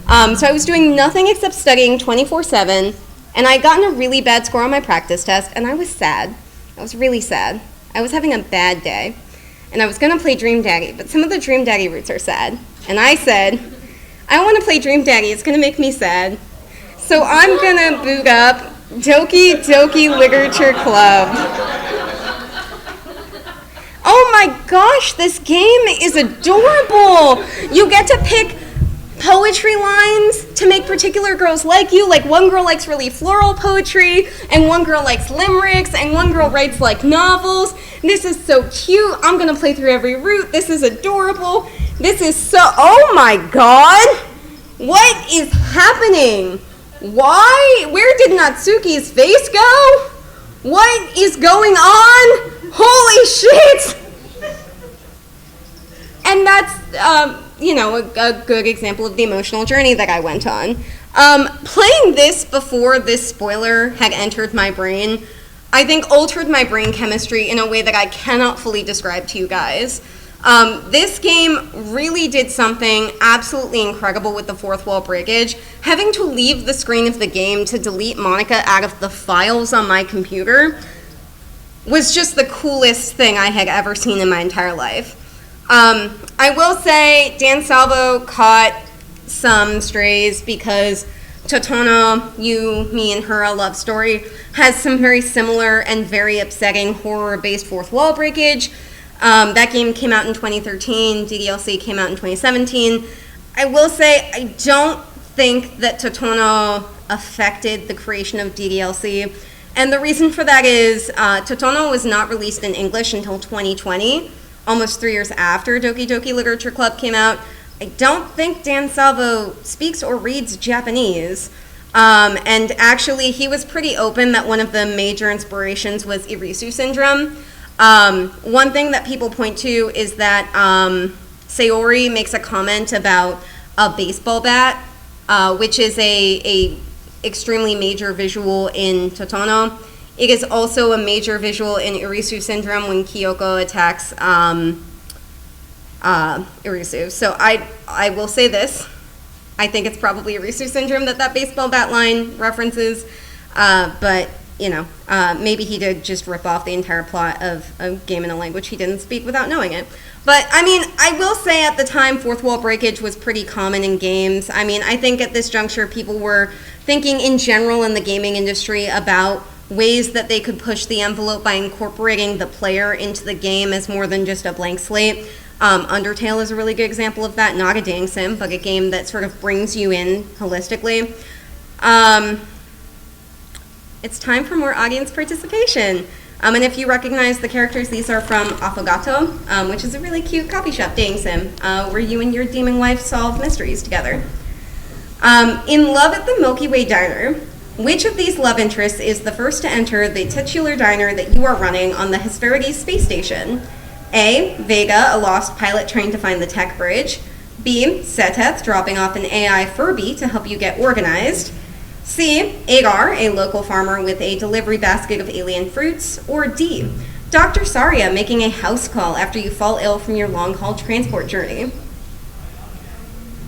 So I was doing nothing except studying 24/7, and I had gotten a really bad score on my practice test, and I was sad. I was really sad. I was having a bad day. And I was going to play Dream Daddy, but some of the Dream Daddy routes are sad. And I said, I don't want to play Dream Daddy, it's going to make me sad. So I'm going to boot up Doki Doki Literature Club. Oh my gosh, this game is adorable. You get to pick poetry lines to make particular girls like you. Like one girl likes really floral poetry, and one girl likes limericks, and one girl writes like novels. This is so cute. I'm gonna play through every route. This is adorable. This is so, oh my God. What is happening? Why? Where did Natsuki's face go? What is going on? Holy shit! And that's, a good example of the emotional journey that I went on. Playing this before this spoiler had entered my brain, I think altered my brain chemistry in a way that I cannot fully describe to you guys. This game really did something absolutely incredible with the fourth wall breakage. Having to leave the screen of the game to delete Monica out of the files on my computer was just the coolest thing I had ever seen in my entire life. I will say Dan Salvo caught some strays because Totono, You, Me, and Her, A Love Story has some very similar and very upsetting horror-based fourth wall breakage. That game came out in 2013, DDLC came out in 2017. I will say I don't think that Totono affected the creation of DDLC, and the reason for that is Totono was not released in English until 2020, almost 3 years after Doki Doki Literature Club came out. I don't think Dan Salvo speaks or reads Japanese, and actually he was pretty open that one of the major inspirations was Irisu syndrome. One thing that people point to is that Sayori makes a comment about a baseball bat, which is a extremely major visual in Totono. It is also a major visual in Irisu syndrome when Kyoko attacks Irisu. So I will say this. I think it's probably Irisu syndrome that baseball bat line references, but maybe he did just rip off the entire plot of a game in a language he didn't speak without knowing it. But, I mean, I will say at the time, fourth wall breakage was pretty common in games. I mean, I think at this juncture, people were thinking in general in the gaming industry about ways that they could push the envelope by incorporating the player into the game as more than just a blank slate. Undertale is a really good example of that. Not a dating sim, but a game that sort of brings you in holistically. It's time for more audience participation. And if you recognize the characters, these are from Affogato, which is a really cute coffee shop dating sim, where you and your demon wife solve mysteries together. In Love at the Milky Way Diner, which of these love interests is the first to enter the titular diner that you are running on the Hesperides space station? A. Vega, a lost pilot trying to find the tech bridge. B. Seteth, dropping off an AI Furby to help you get organized. C. Agar, a local farmer with a delivery basket of alien fruits. Or D. Dr. Saria, making a house call after you fall ill from your long-haul transport journey.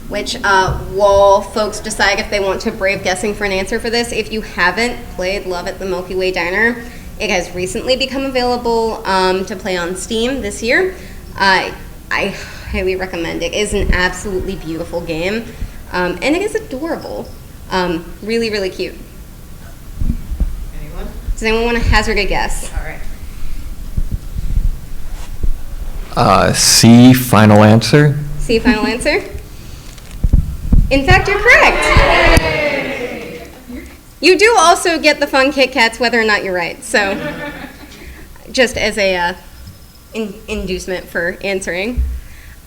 Which, while folks decide if they want to brave guessing for an answer for this, if you haven't played Love at the Milky Way Diner, it has recently become available to play on Steam this year. I highly recommend it. It is an absolutely beautiful game, and it is adorable. Really, really cute. Anyone? Does anyone want to hazard a guess? All right. C, final answer. C, final answer? In fact, you're correct. You do also get the fun Kit Kats whether or not you're right. So, just as a inducement for answering.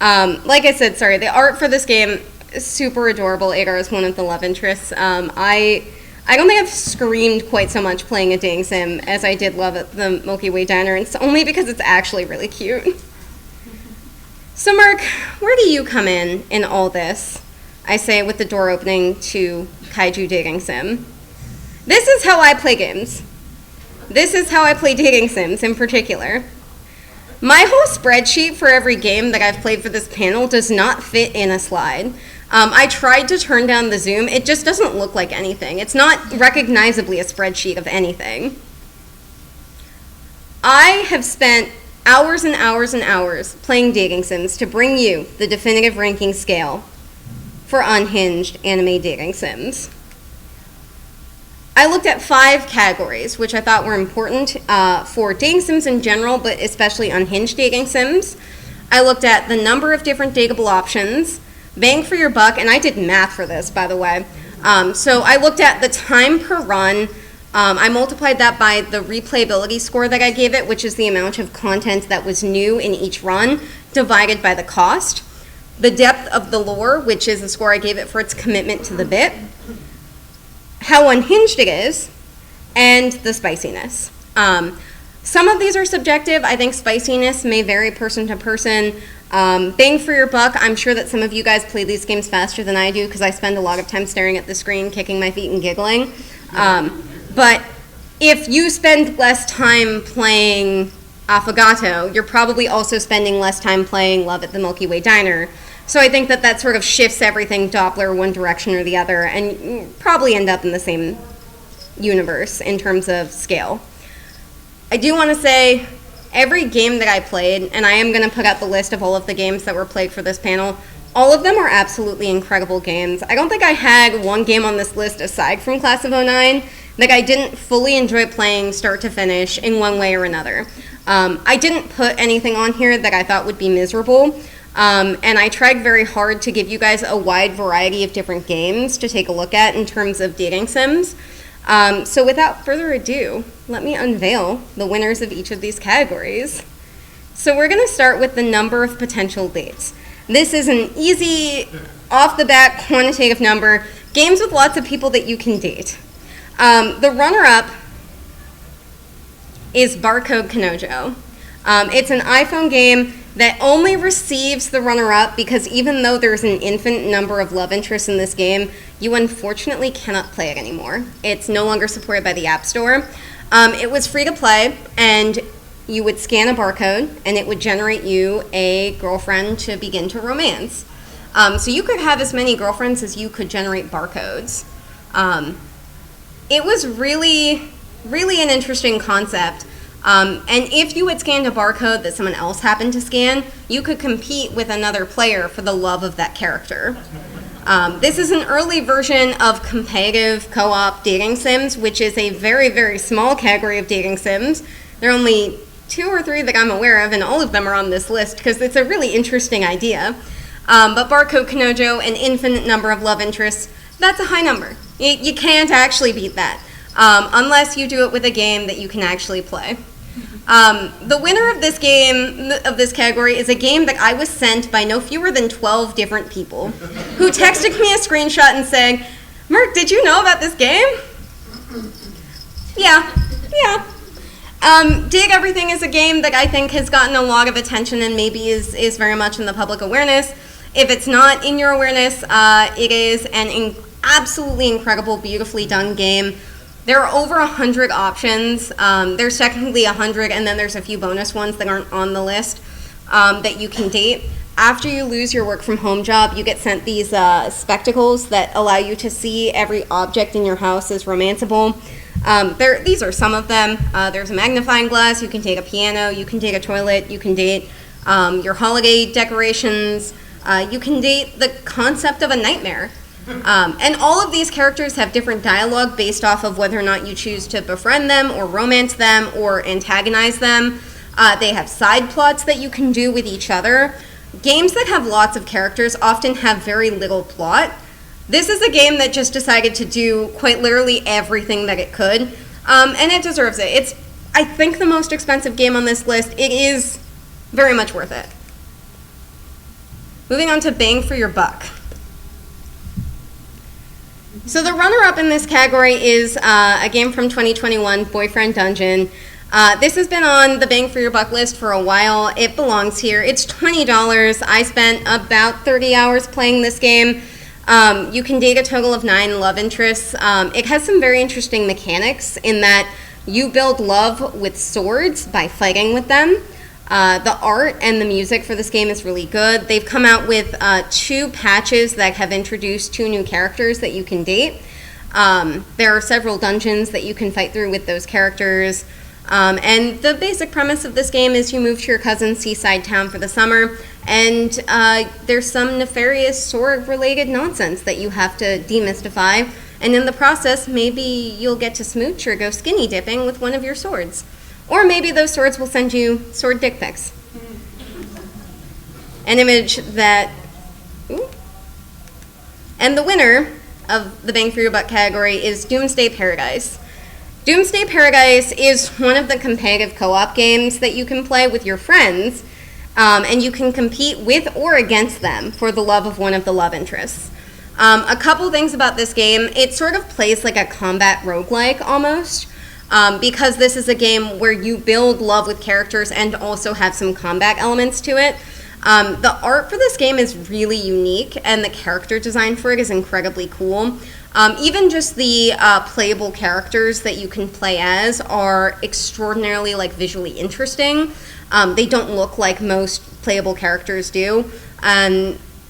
Like I said, sorry, the art for this game is super adorable. Agar is one of the love interests. I don't think I've screamed quite so much playing a dating sim as I did Love at the Milky Way Diner, and it's only because it's actually really cute. So, Merc, where do you come in all this? I say with the door opening to Kaiju Dating Sim. This is how I play games. This is how I play dating sims in particular. My whole spreadsheet for every game that I've played for this panel does not fit in a slide. I tried to turn down the zoom. It just doesn't look like anything. It's not recognizably a spreadsheet of anything. I have spent hours and hours and hours playing dating sims to bring you the definitive ranking scale for Unhinged anime dating sims. I looked at 5 categories, which I thought were important for dating sims in general, but especially Unhinged dating sims. I looked at the number of different dateable options, bang for your buck, and I did math for this, by the way. So I looked at the time per run. I multiplied that by the replayability score that I gave it, which is the amount of content that was new in each run, divided by the cost. The depth of the lore, which is the score I gave it for its commitment to the bit, how unhinged it is, and the spiciness. Some of these are subjective. I think spiciness may vary person to person. Bang for your buck, I'm sure that some of you guys play these games faster than I do because I spend a lot of time staring at the screen, kicking my feet and giggling. But if you spend less time playing Affogato, you're probably also spending less time playing Love at the Milky Way Diner. So I think that that sort of shifts everything Doppler one direction or the other, and you probably end up in the same universe in terms of scale. I do want to say every game that I played, and I am going to put up the list of all of the games that were played for this panel, all of them are absolutely incredible games. I don't think I had one game on this list aside from Class of '09 that I didn't fully enjoy playing start to finish in one way or another. I didn't put anything on here that I thought would be miserable. And I tried very hard to give you guys a wide variety of different games to take a look at in terms of dating sims. So without further ado, let me unveil the winners of each of these categories. So we're going to start with the number of potential dates. This is an easy, off-the-bat quantitative number, games with lots of people that you can date. The runner-up is Barcode Kanojo. It's an iPhone game that only receives the runner-up because even though there's an infinite number of love interests in this game, you unfortunately cannot play it anymore. It's no longer supported by the App Store. It was free to play, and you would scan a barcode, and it would generate you a girlfriend to begin to romance. So you could have as many girlfriends as you could generate barcodes. It was really, really an interesting concept. And if you had scanned a barcode that someone else happened to scan, you could compete with another player for the love of that character. This is an early version of competitive co-op dating sims, which is a very, very small category of dating sims. There are only 2 or 3 that I'm aware of, and all of them are on this list because it's a really interesting idea. But Barcode Kanojo, an infinite number of love interests, that's a high number. You can't actually beat that, unless you do it with a game that you can actually play. The winner of this game, of this category, is a game that I was sent by no fewer than 12 different people who texted me a screenshot and said, Merc, did you know about this game? Yeah. Dig Everything is a game that I think has gotten a lot of attention and maybe is very much in the public awareness. If it's not in your awareness, it is an absolutely incredible, beautifully done game. There are over 100 options. There's technically 100, and then there's a few bonus ones that aren't on the list that you can date. After you lose your work from home job, you get sent these spectacles that allow you to see every object in your house as romanceable. These are some of them. There's a magnifying glass. You can take a piano. You can take a toilet. You can date your holiday decorations. You can date the concept of a nightmare. And all of these characters have different dialogue based off of whether or not you choose to befriend them or romance them or antagonize them. They have side plots that you can do with each other. Games that have lots of characters often have very little plot. This is a game that just decided to do quite literally everything that it could, and it deserves it. It's, I think, the most expensive game on this list. It is very much worth it. Moving on to bang for your buck. So the runner-up in this category is a game from 2021, Boyfriend Dungeon. This has been on the bang for your buck list for a while. It belongs here. It's $20. I spent about 30 hours playing this game. You can date a total of 9 love interests. It has some very interesting mechanics in that you build love with swords by fighting with them. The art and the music for this game is really good. They've come out with 2 patches that have introduced 2 new characters that you can date. There are several dungeons that you can fight through with those characters. And the basic premise of this game is you move to your cousin's seaside town for the summer, and there's some nefarious sword-related nonsense that you have to demystify. And in the process, maybe you'll get to smooch or go skinny dipping with one of your swords. Or maybe those swords will send you sword dick pics. An image that... Ooh. And the winner of the Bang for Your Buck category is Doomsday Paradise. Doomsday Paradise is one of the competitive co-op games that you can play with your friends, and you can compete with or against them for the love of one of the love interests. A couple things about this game: it sort of plays like a combat roguelike almost. Because this is a game where you build love with characters and also have some combat elements to it. The art for this game is really unique, and the character design for it is incredibly cool. Even just the playable characters that you can play as are extraordinarily visually interesting. They don't look like most playable characters do.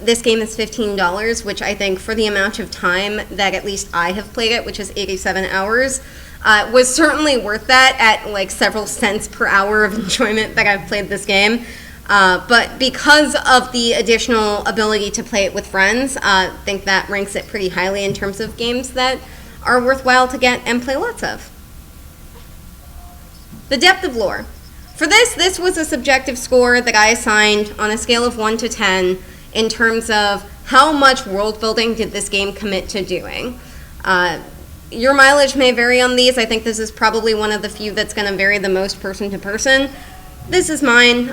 This game is $15, which I think for the amount of time that at least I have played it, which is 87 hours, was certainly worth that at several cents per hour of enjoyment that I've played this game. But because of the additional ability to play it with friends, I think that ranks it pretty highly in terms of games that are worthwhile to get and play lots of. The depth of lore. For this was a subjective score that I assigned on a scale of 1 to 10 in terms of how much world building did this game commit to doing. Your mileage may vary on these. I think this is probably one of the few that's going to vary the most person to person. This is mine.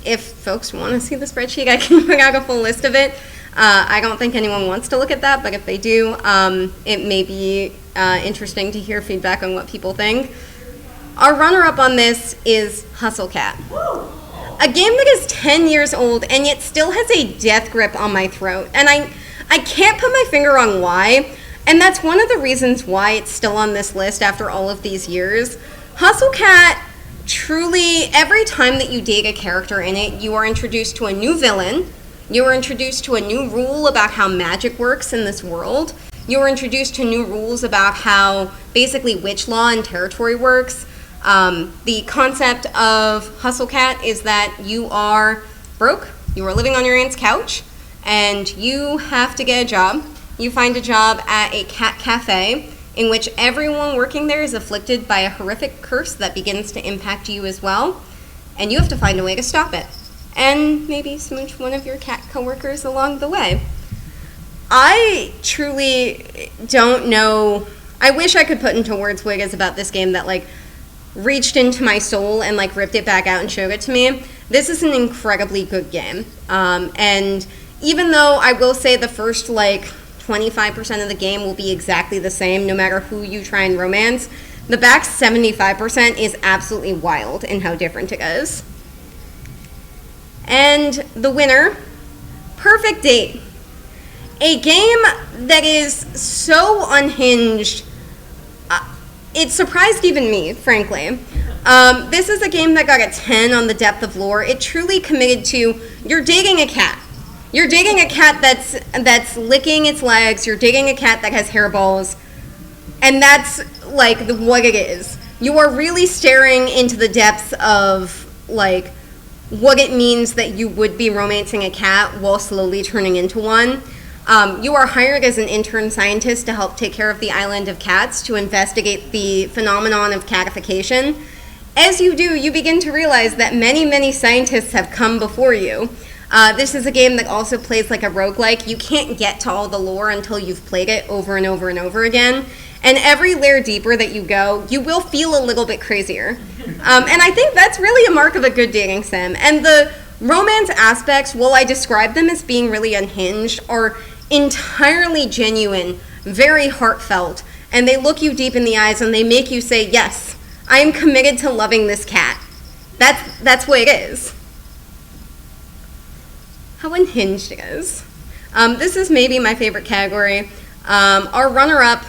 If folks want to see the spreadsheet, I can bring out a full list of it. I don't think anyone wants to look at that, but if they do, it may be interesting to hear feedback on what people think. Our runner-up on this is Hustle Cat. A game that is 10 years old and yet still has a death grip on my throat. And I can't put my finger on why. And that's one of the reasons why it's still on this list after all of these years. Hustle Cat, truly, every time that you date a character in it, you are introduced to a new villain. You are introduced to a new rule about how magic works in this world. You are introduced to new rules about how basically witch law and territory works. The concept of Hustle Cat is that you are broke, you are living on your aunt's couch, and you have to get a job. You find a job at a cat cafe in which everyone working there is afflicted by a horrific curse that begins to impact you as well, and you have to find a way to stop it, and maybe smooch one of your cat coworkers along the way. I truly don't know. I wish I could put into words what it is about this game that reached into my soul and like ripped it back out and showed it to me. This is an incredibly good game. And even though I will say the first like 25% of the game will be exactly the same no matter who you try and romance, the back 75% is absolutely wild in how different it is. And the winner, Perfect Date. A game that is so unhinged, it surprised even me, frankly. This is a game that got a 10 on the depth of lore. It truly committed to, you're dating a cat. You're dating a cat that's licking its legs. You're dating a cat that has hairballs. And that's like what it is. You are really staring into the depths of like what it means that you would be romancing a cat while slowly turning into one. You are hired as an intern scientist to help take care of the island of cats to investigate the phenomenon of catification. As you do, you begin to realize that many, many scientists have come before you. This is a game that also plays like a roguelike. You can't get to all the lore until you've played it over and over and over again. And every layer deeper that you go, you will feel a little bit crazier. And I think that's really a mark of a good dating sim. And the romance aspects, while I describe them as being really unhinged, are entirely genuine, very heartfelt, and they look you deep in the eyes and they make you say, yes, I am committed to loving this cat. That's what it is. How unhinged it is. This is maybe my favorite category. Our runner-up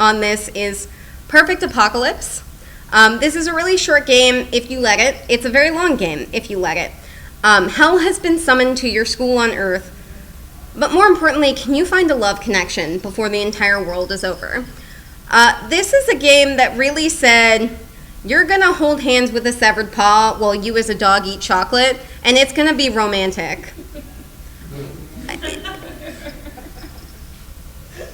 on this is Perfect Apocalypse. This is a really short game if you let it. It's a very long game if you let it. Hell has been summoned to your school on Earth, but more importantly, can you find a love connection before the entire world is over? This is a game that really said, you're gonna hold hands with a severed paw while you as a dog eat chocolate, and it's gonna be romantic.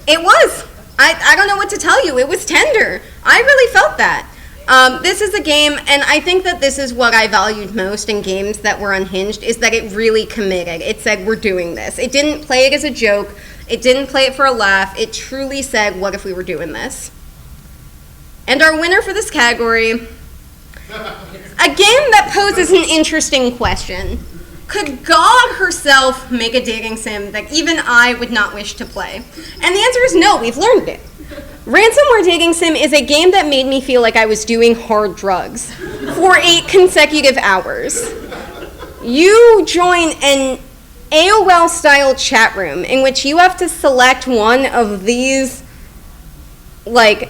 It was. I don't know what to tell you. It was tender. I really felt that. This is a game, and I think that this is what I valued most in games that were unhinged, is that it really committed. It said, we're doing this. It didn't play it as a joke. It didn't play it for a laugh. It truly said, what if we were doing this? And our winner for this category, a game that poses an interesting question. Could God herself make a dating sim that even I would not wish to play? And the answer is no, we've learned it. Ransomware Dating Sim is a game that made me feel like I was doing hard drugs for 8 consecutive hours. You join an AOL-style chat room in which you have to select one of these, like,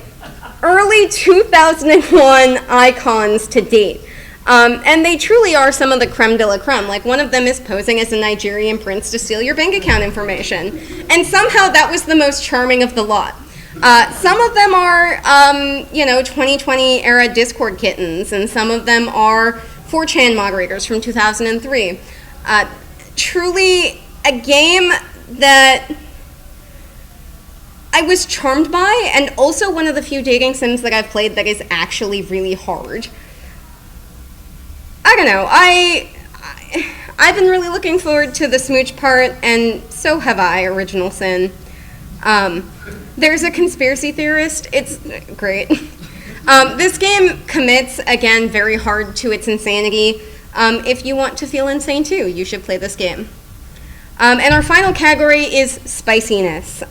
early 2001 icons to date. And they truly are some of the creme de la creme. Like, one of them is posing as a Nigerian prince to steal your bank account information. And somehow that was the most charming of the lot. Some of them are, 2020 era Discord kittens, and some of them are 4chan moderators from 2003. Truly a game that I was charmed by, and also one of the few dating sims that I've played that is actually really hard. I don't know, I've been really looking forward to the smooch part, and so have I, Original Sin. There's a conspiracy theorist. It's great. This game commits, again, very hard to its insanity. If you want to feel insane too, you should play this game. And our final category is spiciness.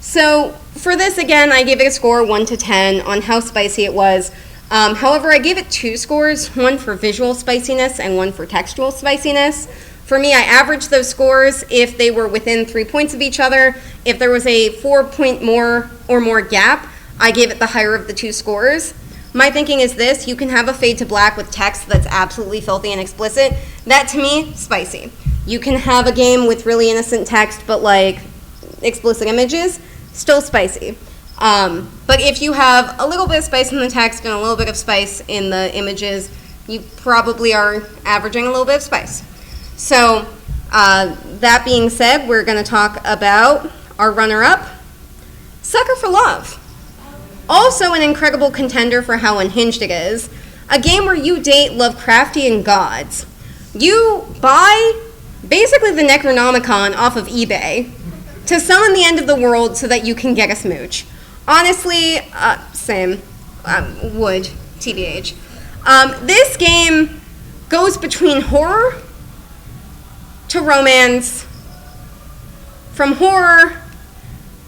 So for this, again, I gave it a score 1 to 10 on how spicy it was. However, I gave it 2 scores, one for visual spiciness and one for textual spiciness. For me, I averaged those scores if they were within 3 points of each other. If there was a 4-point more gap, I gave it the higher of the 2 scores. My thinking is this: you can have a fade to black with text that's absolutely filthy and explicit. That, to me, spicy. You can have a game with really innocent text but like explicit images, still spicy. But if you have a little bit of spice in the text and a little bit of spice in the images, you probably are averaging a little bit of spice. So that being said, we're going to talk about our runner-up, Sucker for Love. Also an incredible contender for how unhinged it is, a game where you date Lovecraftian gods. You buy basically the Necronomicon off of eBay to summon the end of the world so that you can get a smooch. Honestly, same. Would. TBH. This game goes between horror to romance, from horror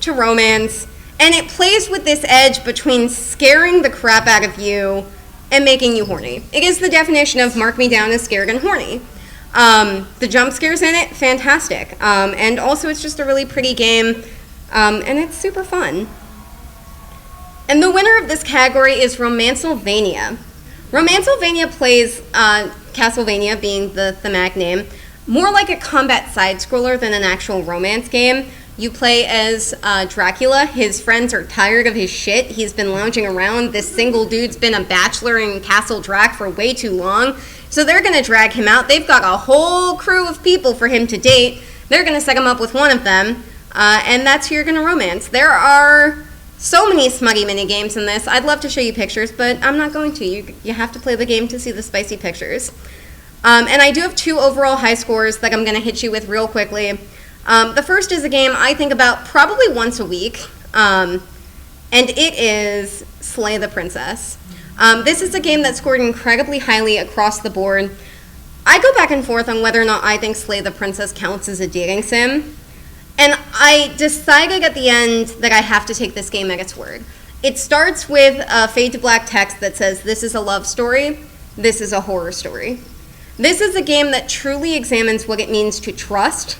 to romance, and it plays with this edge between scaring the crap out of you and making you horny. It is the definition of mark me down as scared and horny. The jump scares in it, fantastic. And also it's just a really pretty game, and it's super fun. And the winner of this category is Romancelvania. Romancelvania plays, Castlevania being the thematic name, more like a combat side-scroller than an actual romance game. You play as Dracula. His friends are tired of his shit. He's been lounging around. This single dude's been a bachelor in Castle Drac for way too long. So they're going to drag him out. They've got a whole crew of people for him to date. They're going to set him up with one of them. And that's who you're going to romance. There are so many smutty mini games in this. I'd love to show you pictures, but I'm not going to. You have to play the game to see the spicy pictures. And I do have 2 overall high scores that I'm going to hit you with real quickly. The first is a game I think about probably once a week, and it is Slay the Princess. This is a game that scored incredibly highly across the board. I go back and forth on whether or not I think Slay the Princess counts as a dating sim, and I decided at the end that I have to take this game at its word. It starts with a fade to black text that says, this is a love story, this is a horror story. This is a game that truly examines what it means to trust,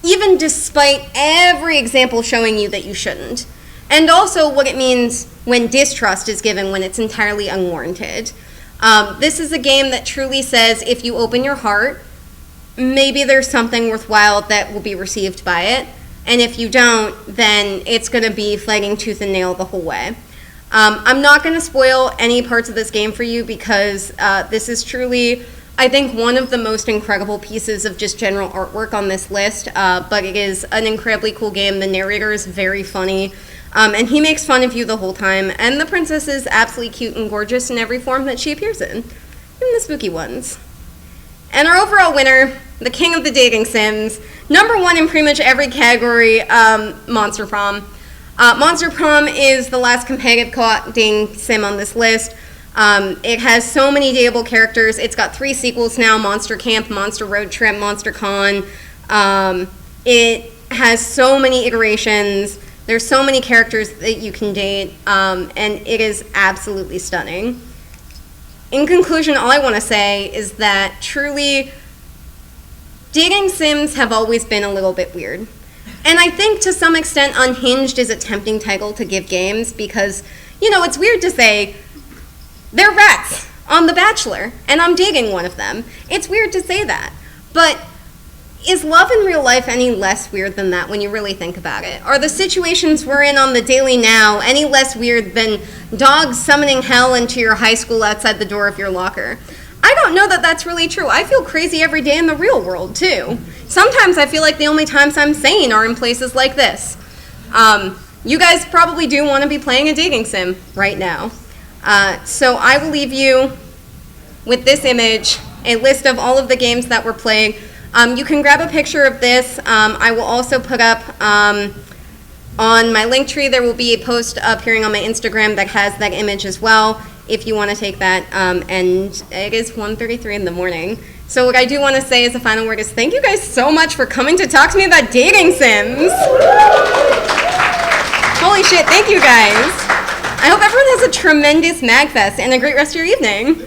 even despite every example showing you that you shouldn't. And also what it means when distrust is given when it's entirely unwarranted. This is a game that truly says if you open your heart, maybe there's something worthwhile that will be received by it. And if you don't, then it's going to be fighting tooth and nail the whole way. I'm not going to spoil any parts of this game for you because this is truly, I think, one of the most incredible pieces of just general artwork on this list, but it is an incredibly cool game. The narrator is very funny, and he makes fun of you the whole time, and the princess is absolutely cute and gorgeous in every form that she appears in, even the spooky ones. And our overall winner, the king of the dating sims, #1 in pretty much every category, Monster Prom. Monster Prom is the last competitive co-op dating sim on this list. It has so many dateable characters. It's got 3 sequels now, Monster Camp, Monster Road Trip, Monster Con. It has so many iterations. There's so many characters that you can date, and it is absolutely stunning. In conclusion, all I want to say is that truly, dating sims have always been a little bit weird. And I think to some extent Unhinged is a tempting title to give games because, you know, it's weird to say, they're rats on The Bachelor, and I'm dating one of them. It's weird to say that. But is love in real life any less weird than that when you really think about it? Are the situations we're in on the Daily Now any less weird than dogs summoning hell into your high school outside the door of your locker? I don't know that that's really true. I feel crazy every day in the real world, too. Sometimes I feel like the only times I'm sane are in places like this. You guys probably do want to be playing a dating sim right now. So I will leave you with this image, a list of all of the games that we're playing. You can grab a picture of this. I will also put up on my Linktree, there will be a post appearing on my Instagram that has that image as well, if you want to take that. And it is 1:33 in the morning. So what I do want to say as a final word is thank you guys so much for coming to talk to me about dating sims. Holy shit, thank you guys. I hope everyone has a tremendous MAGFest and a great rest of your evening.